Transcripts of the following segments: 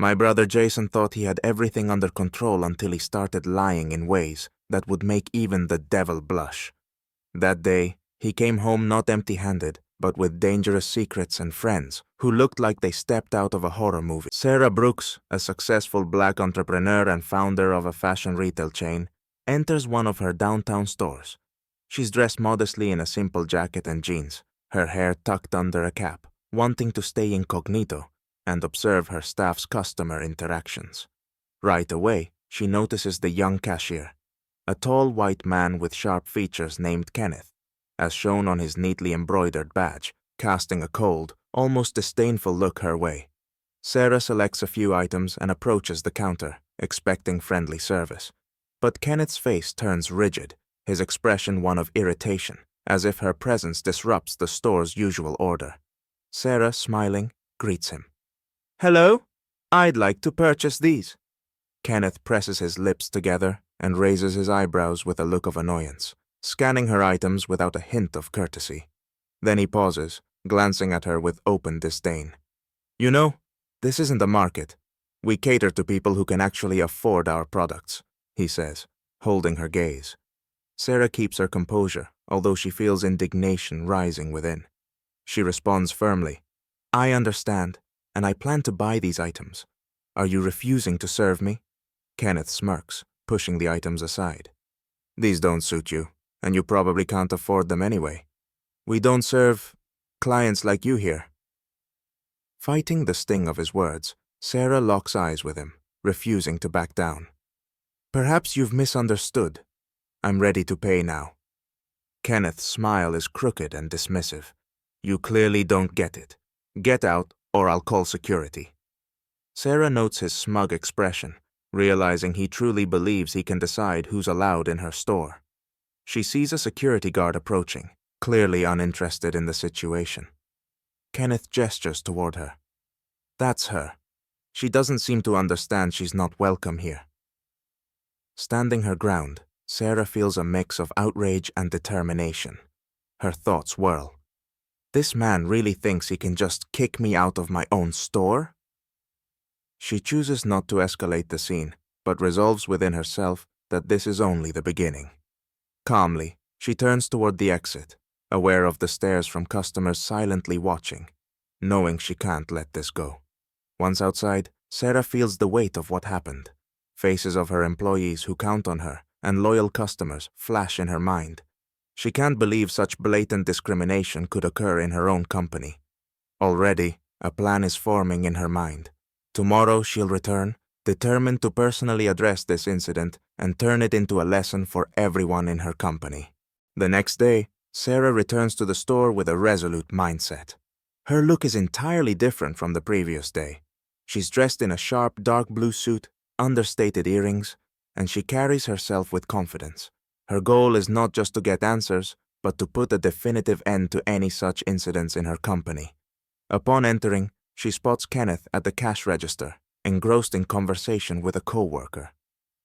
My brother Jason thought he had everything under control until he started lying in ways that would make even the devil blush. That day, he came home not empty-handed, but with dangerous secrets and friends who looked like they stepped out of a horror movie. Sarah Brooks, a successful black entrepreneur and founder of a fashion retail chain, enters one of her downtown stores. She's dressed modestly in a simple jacket and jeans, her hair tucked under a cap, wanting to stay incognito and observe her staff's customer interactions. Right away, she notices the young cashier, a tall white man with sharp features named Kenneth, as shown on his neatly embroidered badge, casting a cold, almost disdainful look her way. Sarah selects a few items and approaches the counter, expecting friendly service. But Kenneth's face turns rigid, his expression one of irritation, as if her presence disrupts the store's usual order. Sarah, smiling, greets him. "Hello? I'd like to purchase these." Kenneth presses his lips together and raises his eyebrows with a look of annoyance, scanning her items without a hint of courtesy. Then he pauses, glancing at her with open disdain. "You know, this isn't a market. We cater to people who can actually afford our products," he says, holding her gaze. Sarah keeps her composure, although she feels indignation rising within. She responds firmly, "I understand, and I plan to buy these items. Are you refusing to serve me?" Kenneth smirks, pushing the items aside. "These don't suit you, and you probably can't afford them anyway. We don't serve clients like you here." Fighting the sting of his words, Sarah locks eyes with him, refusing to back down. "Perhaps you've misunderstood. I'm ready to pay now." Kenneth's smile is crooked and dismissive. "You clearly don't get it. Get out, or I'll call security." Sarah notes his smug expression, realizing he truly believes he can decide who's allowed in her store. She sees a security guard approaching, clearly uninterested in the situation. Kenneth gestures toward her. That's her. She doesn't seem to understand she's not welcome here. Standing her ground, Sarah feels a mix of outrage and determination. Her thoughts whirl. This man really thinks he can just kick me out of my own store? She chooses not to escalate the scene, but resolves within herself that this is only the beginning. Calmly, she turns toward the exit, aware of the stares from customers silently watching, knowing she can't let this go. Once outside, Sarah feels the weight of what happened. Faces of her employees who count on her and loyal customers flash in her mind. She can't believe such blatant discrimination could occur in her own company. Already, a plan is forming in her mind. Tomorrow she'll return, determined to personally address this incident and turn it into a lesson for everyone in her company. The next day, Sarah returns to the store with a resolute mindset. Her look is entirely different from the previous day. She's dressed in a sharp dark blue suit, understated earrings, and she carries herself with confidence. Her goal is not just to get answers, but to put a definitive end to any such incidents in her company. Upon entering, she spots Kenneth at the cash register, engrossed in conversation with a co-worker.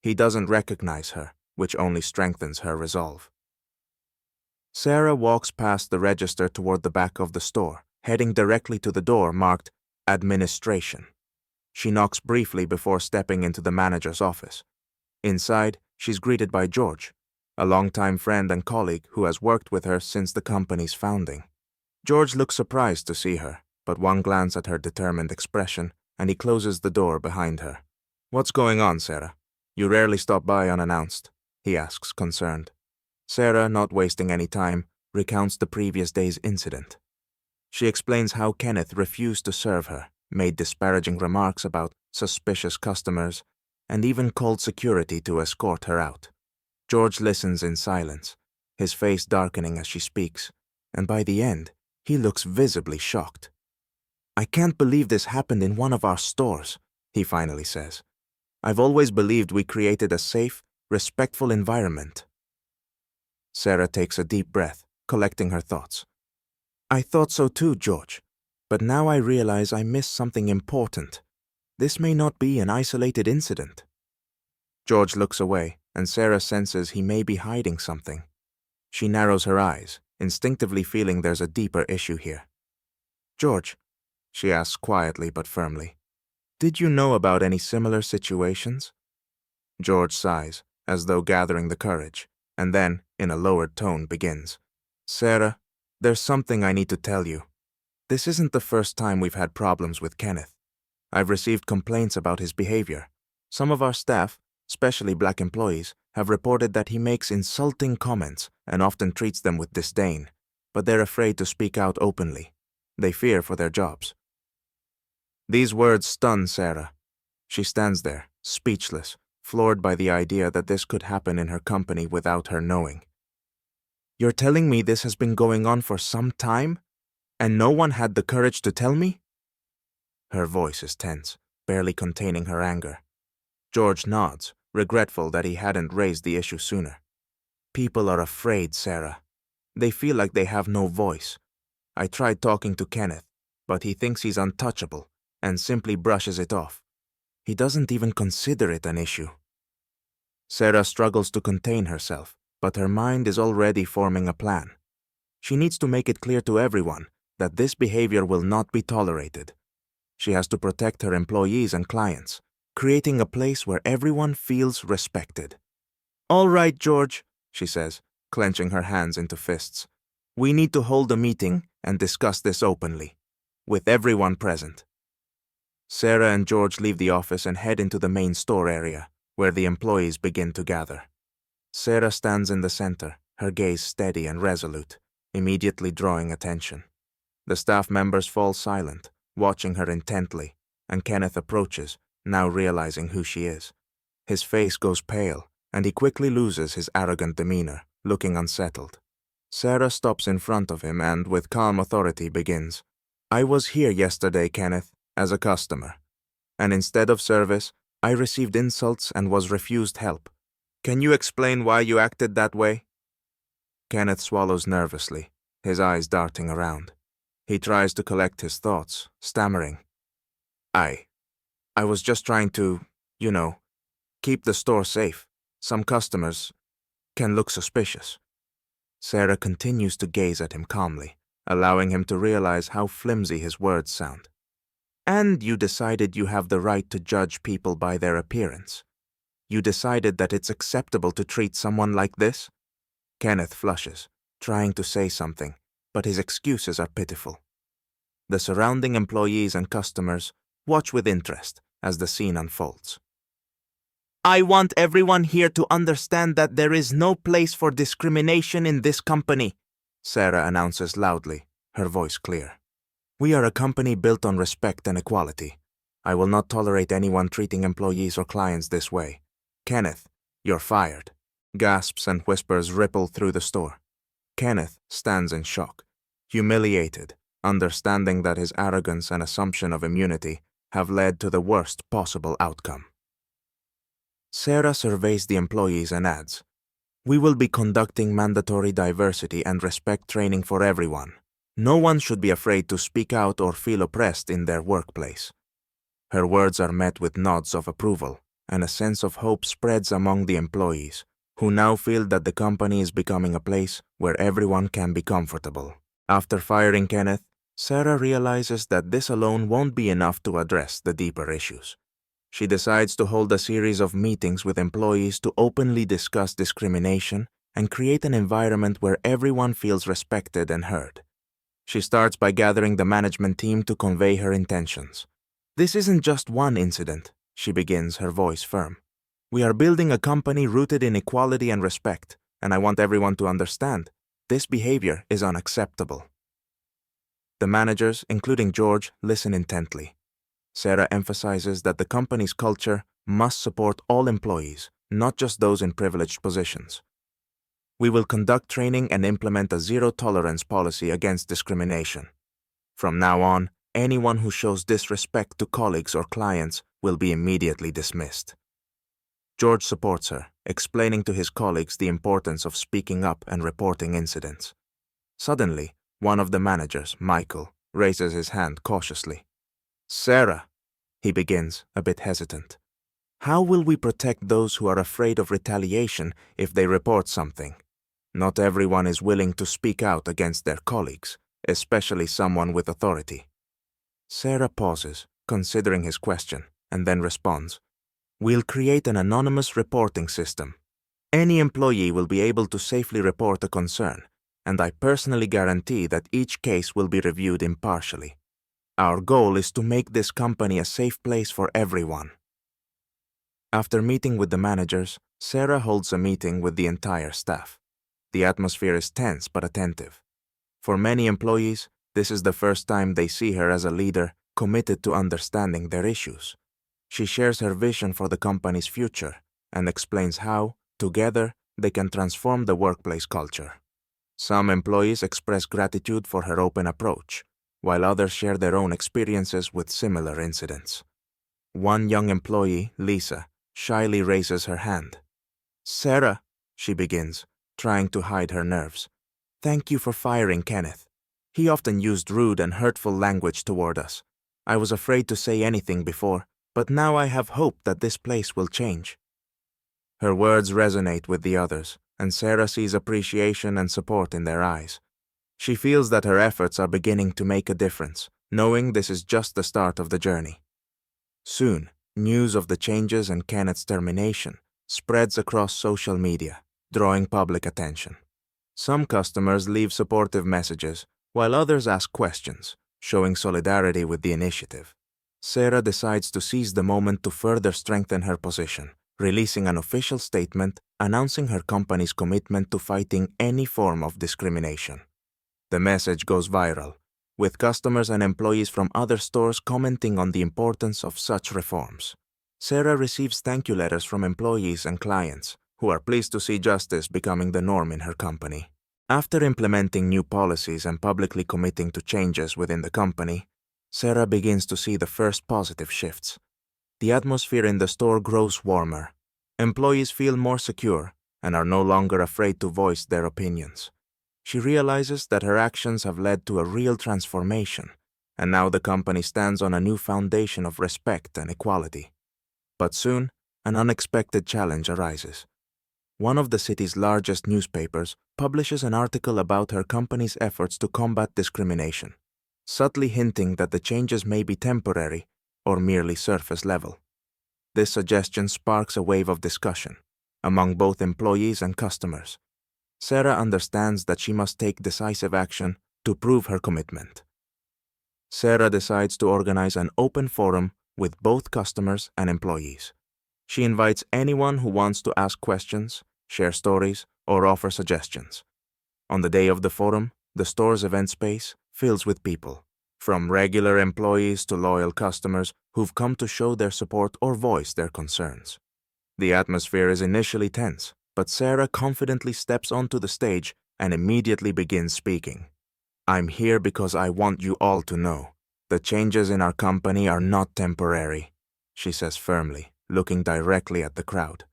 He doesn't recognize her, which only strengthens her resolve. Sarah walks past the register toward the back of the store, heading directly to the door marked Administration. She knocks briefly before stepping into the manager's office. Inside, she's greeted by George, a longtime friend and colleague who has worked with her since the company's founding. George looks surprised to see her, but one glance at her determined expression, and he closes the door behind her. "What's going on, Sarah? You rarely stop by unannounced," he asks, concerned. Sarah, not wasting any time, recounts the previous day's incident. She explains how Kenneth refused to serve her, made disparaging remarks about suspicious customers, and even called security to escort her out. George listens in silence, his face darkening as she speaks, and by the end, he looks visibly shocked. "I can't believe this happened in one of our stores," he finally says. "I've always believed we created a safe, respectful environment." Sarah takes a deep breath, collecting her thoughts. "I thought so too, George, but now I realize I missed something important. This may not be an isolated incident." George looks away, and Sarah senses he may be hiding something. She narrows her eyes, instinctively feeling there's a deeper issue here. "George," she asks quietly but firmly, Did you know about any similar situations? George sighs, as though gathering the courage, and then, in a lowered tone, begins. Sarah, there's something I need to tell you. This isn't the first time we've had problems with Kenneth. I've received complaints about his behavior. Some of our staff, especially black employees, have reported that he makes insulting comments and often treats them with disdain, but they're afraid to speak out openly. They fear for their jobs. These words stun Sarah. She stands there, speechless, floored by the idea that this could happen in her company without her knowing. You're telling me this has been going on for some time, and no one had the courage to tell me? Her voice is tense, barely containing her anger. George nods, regretful that he hadn't raised the issue sooner. People are afraid, Sarah. They feel like they have no voice. I tried talking to Kenneth, but he thinks he's untouchable and simply brushes it off. He doesn't even consider it an issue. Sarah struggles to contain herself, but her mind is already forming a plan. She needs to make it clear to everyone that this behavior will not be tolerated. She has to protect her employees and clients, creating a place where everyone feels respected. All right, George, she says, clenching her hands into fists. We need to hold a meeting and discuss this openly, with everyone present. Sarah and George leave the office and head into the main store area, where the employees begin to gather. Sarah stands in the center, her gaze steady and resolute, immediately drawing attention. The staff members fall silent, watching her intently, and Kenneth approaches, now realizing who she is. His face goes pale, and he quickly loses his arrogant demeanor, looking unsettled. Sarah stops in front of him and, with calm authority, begins. I was here yesterday, Kenneth, as a customer, and instead of service, I received insults and was refused help. Can you explain why you acted that way? Kenneth swallows nervously, his eyes darting around. He tries to collect his thoughts, stammering. I was just trying to, keep the store safe. Some customers can look suspicious. Sarah continues to gaze at him calmly, allowing him to realize how flimsy his words sound. And you decided you have the right to judge people by their appearance. You decided that it's acceptable to treat someone like this? Kenneth flushes, trying to say something, but his excuses are pitiful. The surrounding employees and customers watch with interest as the scene unfolds. I want everyone here to understand that there is no place for discrimination in this company, Sarah announces loudly, her voice clear. We are a company built on respect and equality. I will not tolerate anyone treating employees or clients this way. Kenneth, you're fired. Gasps and whispers ripple through the store. Kenneth stands in shock, humiliated, understanding that his arrogance and assumption of immunity have led to the worst possible outcome. Sarah surveys the employees and adds, We will be conducting mandatory diversity and respect training for everyone. No one should be afraid to speak out or feel oppressed in their workplace. Her words are met with nods of approval, and a sense of hope spreads among the employees, who now feel that the company is becoming a place where everyone can be comfortable. After firing Kenneth, Sarah realizes that this alone won't be enough to address the deeper issues. She decides to hold a series of meetings with employees to openly discuss discrimination and create an environment where everyone feels respected and heard. She starts by gathering the management team to convey her intentions. This isn't just one incident, she begins, her voice firm. We are building a company rooted in equality and respect, and I want everyone to understand this behavior is unacceptable. The managers, including George, listen intently. Sarah emphasizes that the company's culture must support all employees, not just those in privileged positions. We will conduct training and implement a zero-tolerance policy against discrimination. From now on, anyone who shows disrespect to colleagues or clients will be immediately dismissed. George supports her, explaining to his colleagues the importance of speaking up and reporting incidents. Suddenly, one of the managers, Michael, raises his hand cautiously. Sarah, he begins, a bit hesitant. How will we protect those who are afraid of retaliation if they report something? Not everyone is willing to speak out against their colleagues, especially someone with authority. Sarah pauses, considering his question, and then responds, "We'll create an anonymous reporting system. Any employee will be able to safely report a concern, and I personally guarantee that each case will be reviewed impartially. Our goal is to make this company a safe place for everyone." After meeting with the managers, Sarah holds a meeting with the entire staff. The atmosphere is tense but attentive. For many employees, this is the first time they see her as a leader committed to understanding their issues. She shares her vision for the company's future and explains how, together, they can transform the workplace culture. Some employees express gratitude for her open approach, while others share their own experiences with similar incidents. One young employee, Lisa, shyly raises her hand. "Sarah," she begins, trying to hide her nerves, "thank you for firing Kenneth. He often used rude and hurtful language toward us. I was afraid to say anything before, but now I have hope that this place will change." Her words resonate with the others, and Sarah sees appreciation and support in their eyes. She feels that her efforts are beginning to make a difference, knowing this is just the start of the journey. Soon, news of the changes and Kenneth's termination spreads across social media, drawing public attention. Some customers leave supportive messages, while others ask questions, showing solidarity with the initiative. Sarah decides to seize the moment to further strengthen her position, releasing an official statement announcing her company's commitment to fighting any form of discrimination. The message goes viral, with customers and employees from other stores commenting on the importance of such reforms. Sarah receives thank you letters from employees and clients, who are pleased to see justice becoming the norm in her company. After implementing new policies and publicly committing to changes within the company, Sarah begins to see the first positive shifts. The atmosphere in the store grows warmer. Employees feel more secure and are no longer afraid to voice their opinions. She realizes that her actions have led to a real transformation, and now the company stands on a new foundation of respect and equality. But soon, an unexpected challenge arises. One of the city's largest newspapers publishes an article about her company's efforts to combat discrimination, subtly hinting that the changes may be temporary or merely surface level. This suggestion sparks a wave of discussion among both employees and customers. Sarah understands that she must take decisive action to prove her commitment. Sarah decides to organize an open forum with both customers and employees. She invites anyone who wants to ask questions, share stories, or offer suggestions. On the day of the forum, the store's event space fills with people, from regular employees to loyal customers who've come to show their support or voice their concerns. The atmosphere is initially tense, but Sarah confidently steps onto the stage and immediately begins speaking. "I'm here because I want you all to know the changes in our company are not temporary," she says firmly, looking directly at the crowd.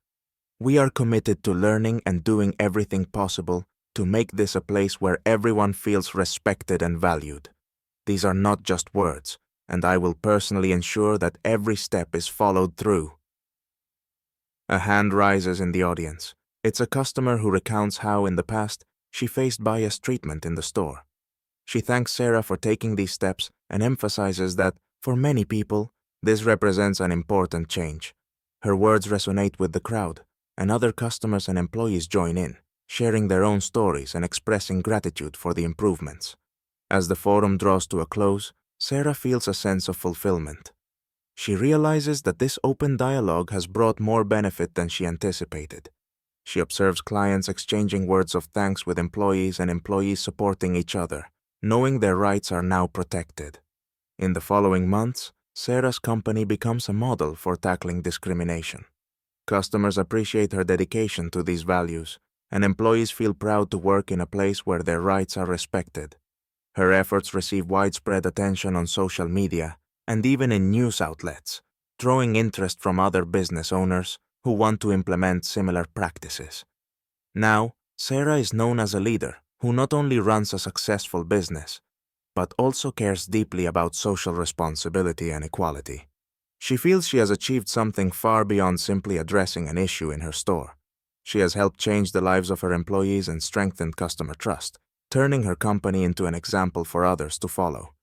"We are committed to learning and doing everything possible to make this a place where everyone feels respected and valued. These are not just words, and I will personally ensure that every step is followed through." A hand rises in the audience. It's a customer who recounts how, in the past, she faced bias treatment in the store. She thanks Sarah for taking these steps and emphasizes that, for many people, this represents an important change. Her words resonate with the crowd, and other customers and employees join in, sharing their own stories and expressing gratitude for the improvements. As the forum draws to a close, Sarah feels a sense of fulfillment. She realizes that this open dialogue has brought more benefit than she anticipated. She observes clients exchanging words of thanks with employees and employees supporting each other, knowing their rights are now protected. In the following months, Sarah's company becomes a model for tackling discrimination. Customers appreciate her dedication to these values, and employees feel proud to work in a place where their rights are respected. Her efforts receive widespread attention on social media and even in news outlets, drawing interest from other business owners who want to implement similar practices. Now, Sarah is known as a leader who not only runs a successful business, but also cares deeply about social responsibility and equality. She feels she has achieved something far beyond simply addressing an issue in her store. She has helped change the lives of her employees and strengthened customer trust, turning her company into an example for others to follow.